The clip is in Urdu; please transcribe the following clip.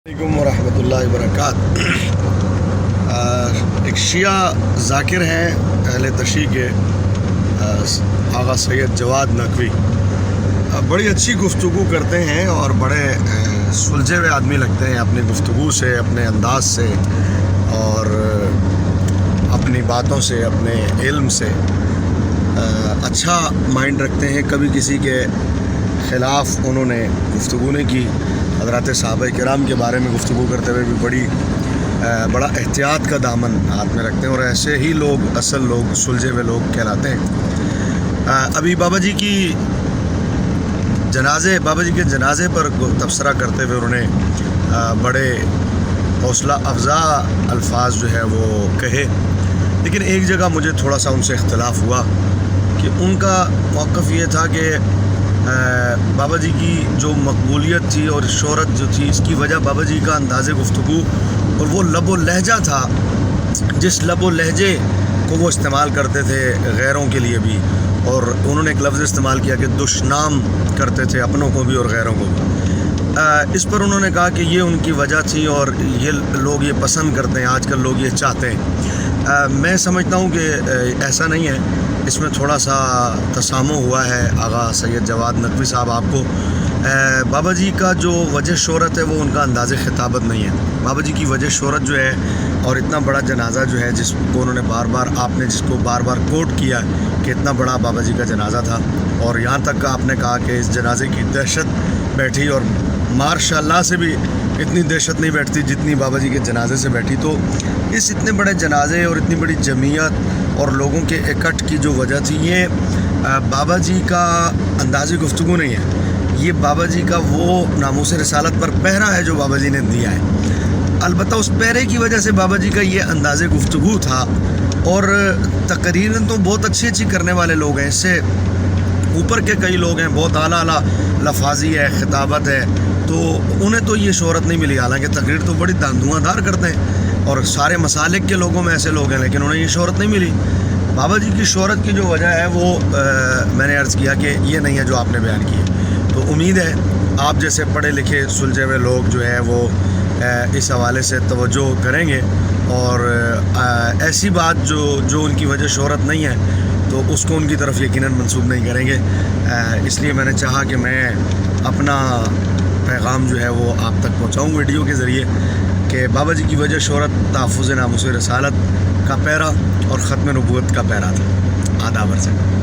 علیکم ورحمۃ اللہ وبرکاتہ۔ ایک شیعہ ذاکر ہیں اہل تشیع کے، آغا سید جواد نقوی، بڑی اچھی گفتگو کرتے ہیں اور بڑے سلجھے ہوئے آدمی لگتے ہیں اپنی گفتگو سے، اپنے انداز سے اور اپنی باتوں سے، اپنے علم سے اچھا مائنڈ رکھتے ہیں۔ کبھی کسی کے خلاف انہوں نے گفتگو نہیں کی۔ حضرات صحابہ کرام کے بارے میں گفتگو کرتے ہوئے بھی بڑا احتیاط کا دامن ہاتھ میں رکھتے ہیں، اور ایسے ہی لوگ اصل لوگ سلجھے ہوئے لوگ کہلاتے ہیں۔ ابھی بابا جی کے جنازے پر تبصرہ کرتے ہوئے انہوں نے بڑے حوصلہ افزا الفاظ جو ہے وہ کہے، لیکن ایک جگہ مجھے تھوڑا سا ان سے اختلاف ہوا کہ ان کا موقف یہ تھا کہ بابا جی کی جو مقبولیت تھی اور شہرت جو تھی، اس کی وجہ بابا جی کا انداز گفتگو اور وہ لب و لہجہ تھا، جس لب و لہجے کو وہ استعمال کرتے تھے غیروں کے لیے بھی، اور انہوں نے ایک لفظ استعمال کیا کہ دشنام کرتے تھے اپنوں کو بھی اور غیروں کو بھی۔ اس پر انہوں نے کہا کہ یہ ان کی وجہ تھی اور یہ لوگ یہ پسند کرتے ہیں، آج کل لوگ یہ چاہتے ہیں۔ میں سمجھتا ہوں کہ ایسا نہیں ہے، اس میں تھوڑا سا تسامح ہوا ہے۔ آغا سید جواد نقوی صاحب، آپ کو بابا جی کا جو وجہ شہرت ہے وہ ان کا انداز خطابت نہیں ہے۔ بابا جی کی وجہ شہرت جو ہے اور اتنا بڑا جنازہ جو ہے، جس کو انہوں نے جس کو بار بار کوٹ کیا کہ اتنا بڑا بابا جی کا جنازہ تھا، اور یہاں تک آپ نے کہا کہ اس جنازے کی دہشت بیٹھی، اور ماشاء اللہ سے بھی اتنی دہشت نہیں بیٹھتی جتنی بابا جی کے جنازے سے بیٹھی۔ تو اس اتنے بڑے جنازے اور اتنی بڑی جمعیت اور لوگوں کے اکٹھ کی جو وجہ تھی، یہ بابا جی کا انداز گفتگو نہیں ہے، یہ بابا جی کا وہ ناموس رسالت پر پہرا ہے جو بابا جی نے دیا ہے۔ البتہ اس پہرے کی وجہ سے بابا جی کا یہ انداز گفتگو تھا، اور تقریراً تو بہت اچھی کرنے والے لوگ ہیں، اس سے اوپر کے کئی لوگ ہیں، بہت اعلیٰ لفاظی ہے، خطابت ہے، تو انہیں تو یہ شہرت نہیں ملی، حالانکہ تقریر تو بڑی دھواں دھار کرتے ہیں اور سارے مسالک کے لوگوں میں ایسے لوگ ہیں، لیکن انہیں یہ شہرت نہیں ملی۔ بابا جی کی شہرت کی جو وجہ ہے وہ میں نے عرض کیا کہ یہ نہیں ہے جو آپ نے بیان کی ہے۔ تو امید ہے آپ جیسے پڑھے لکھے سلجھے ہوئے لوگ جو ہے وہ اس حوالے سے توجہ کریں گے، اور ایسی بات جو ان کی وجہ شہرت نہیں ہے تو اس کو ان کی طرف یقیناً منسوب نہیں کریں گے۔ اس لیے میں نے چاہا کہ میں اپنا پیغام جو ہے وہ آپ تک پہنچاؤں ویڈیو کے ذریعے، کہ بابا جی کی وجہ شہرت تحفظ ناموس رسالت کا پیرا اور ختم نبوت کا پیرا تھا۔ آداب عرض ہے۔